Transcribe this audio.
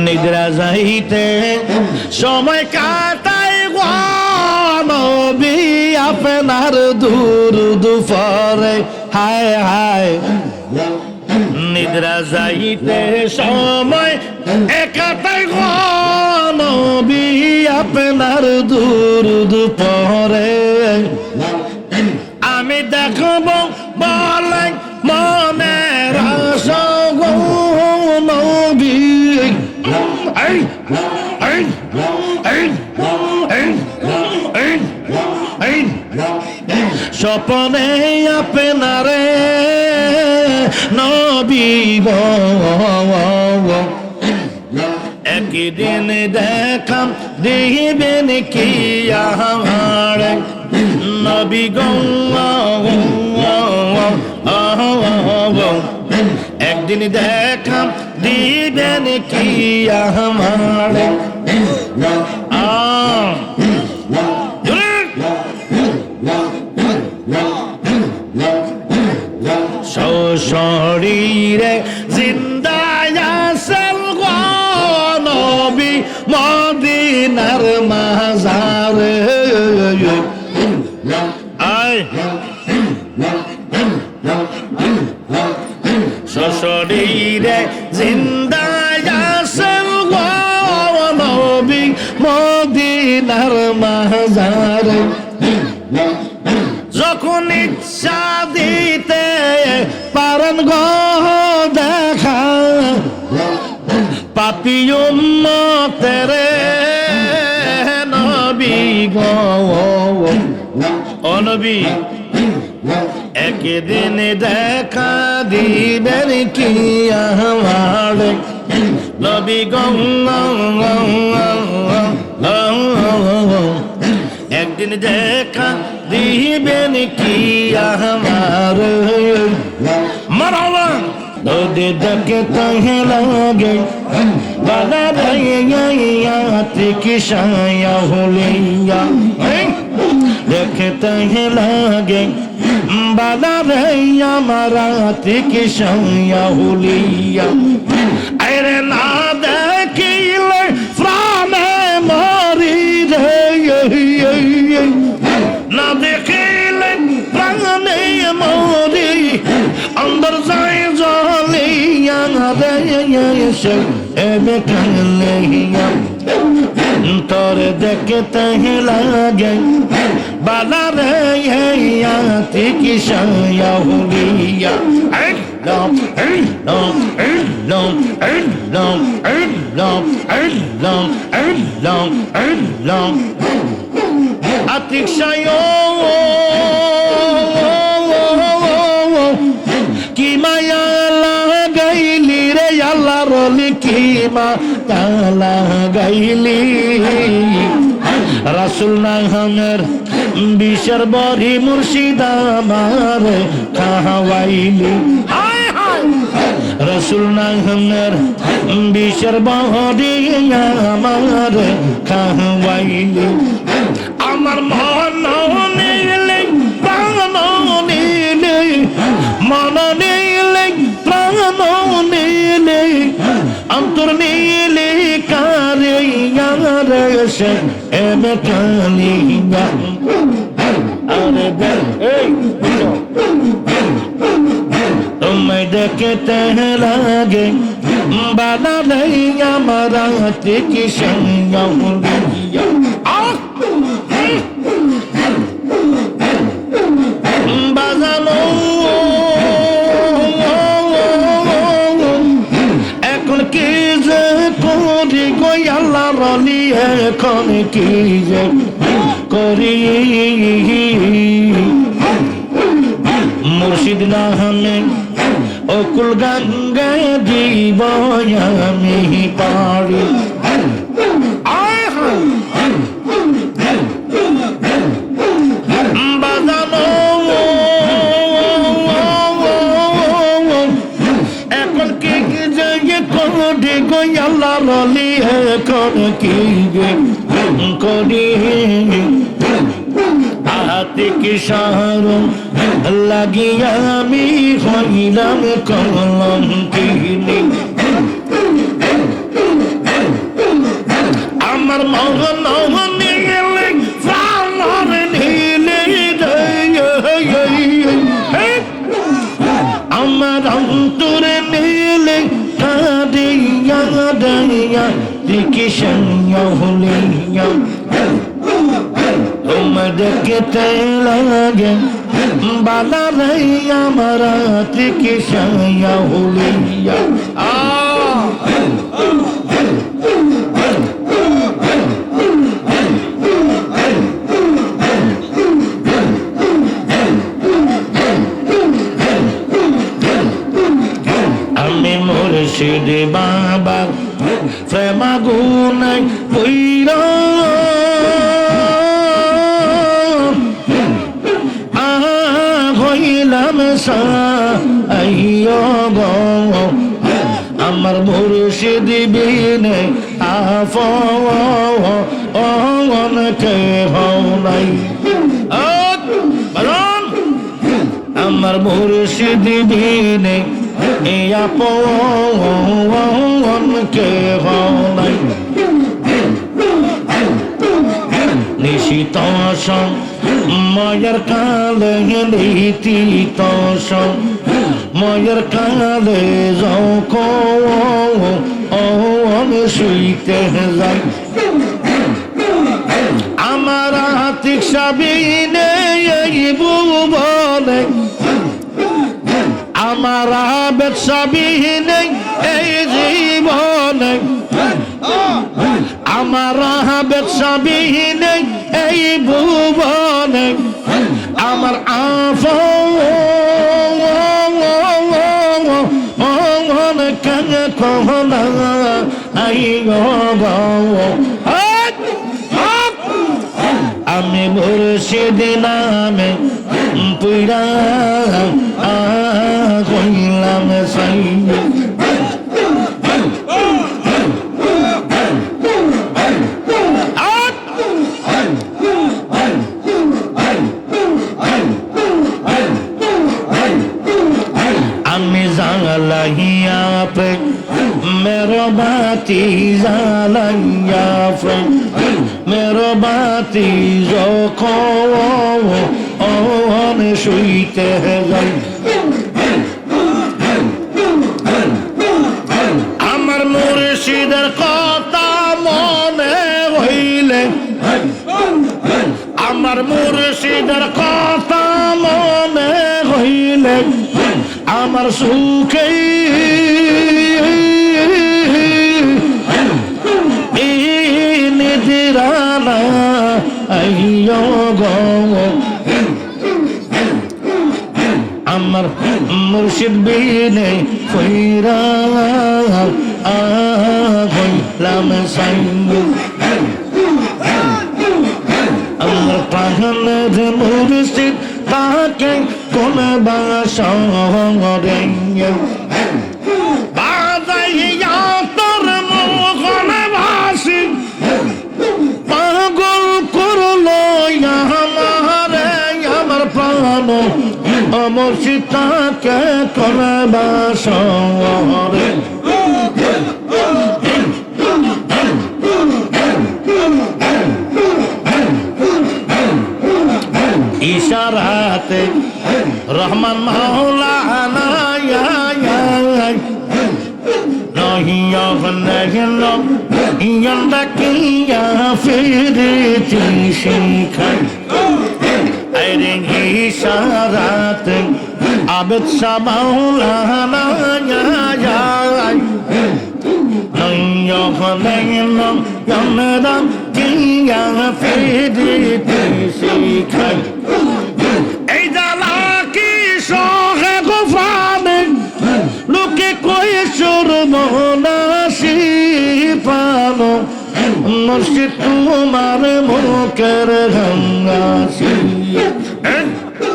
নিদ্রা যাইতে সময় কাটাই গো নবী আপনার দুরুদ পড়ে হায় হায় নিদ্রা যাইতে সময় কাটাই গো নবী আপনার দুরুদ পড়ে আমি দেখব বলে মনের আশা গো নবী স্বপ্নে আপনারে নবী একদিন দেখাম দিবেন কি আমার নবী গো একদিন দেখাম দিবেন কি আমার শরীরে জিন্দায় আছেন গো নবী মদিনার মাজারে আয় শরীরে জিন্দায় আছেন গো নবী মদিনার মাজারে যখন ইচ্ছা দিতে পারেন গো দেখা পাপী উম্মতের নবী গো ও নবী একদিন দেখা দিবেন কি আমার নবী গো একদিন দেখা দিবেন কি আমার মারওয়া দে দেখে তাহে লাগে বালা ভাইয়া কি শায়া হলিয়া দেখতে হে লাগে বালা ভাইয়া মারাতে কি শায়া হলিয়া আরে না দেখিলে প্রাণে মরি রে না দেখিলে প্রাণে মরি অন্দর যায় জলিয়া রে এবে কালিয়া তোর দেখতে লাগে বালা রে কি শায়া হলিয়া আতিক শায়া কি মায়া লাগাইলি রে আল্লাহ রলি কি মা তালা গাইলি রাসূল নামের বিশর বড়ি মুর্শিদ আমার খাওয়াইলি রাসূল নামের বিশর বড়ি আমার খাওয়াইলি আমার মন নিলে প্রাণ নিলে মন নিলে প্রাণ নিলে অন্তর নিলে কারে সে এবে কালিয়া আরে तुम्हें देखते लगे बाला भैया मराठी की शैया বাজানো এখন কি যে করি গো আল্লাহ রলি এখন কি যে করি মুর্শিদ নামে অকুল গঙ্গা জীব আমি পারি বাজানো এখন কি যে করি গো আল্লাহ রলি এখন কি যে করি হাতে কি সারম লাগিয়া আমি হইলাম কলম কিনি দেখি হলিয়া তোমার দেখতে লাগে বালা রে আমার দেখি হলিয়া আমি মুর্শিদ বাবা প্রেমাগুনাই পইরা হইলাম সাইয়ো গো আমার মুর্শিদ বিনে আপন কেহ নাই আমার মুর্শিদ বিনে আপন কেহ নাই নিশিত ময়ের কালে নীতিত ময়ের কালে যখন শুইতে যাই আমার আতিক সাবিনে ভুবনে আমার আবেদ সাবিনে এই জীবনে আমার আবেদ সাবিনে এই ভুবনে আমার আপন কেন কহনা আই আমি মুর্শিদ নামে পুরা কইলাম সাই আমি জালাইয়া পে मेरो बाती জালাইয়া পে मेरो बाती যখন শুইতে যাই আমার মুর্শিদের কথা মনে হইলে আমার মুর্শিদের কথা মনে হইলে আমার সুখে নিদিরানা আইয়ো গো আমার মুর্শিদ বিনে ফইরা হইলাম সাইয়্য আমার প্রাণের মুর্শিদ তাকে কোন বাসরে বাজাইয়া তোর মোহন ভাসি পাগল করলো আমারে আমার প্রাণ মুর্শিদ তাকে কোন বাসরে ইশারাতে রহমান মাওলানা নহিয়া কিয়া ফিরতি শিখাই আরে ইশারাতে আবেদ শাহ মাওলানা নহিয়া কিয়া ফিরতি শিখাই এই জ্বালা কি সহে গোফরানে লোকে কয়ে চোর মনাসি পানো মুর্শিদ তোমার মুখের গঙ্গাসি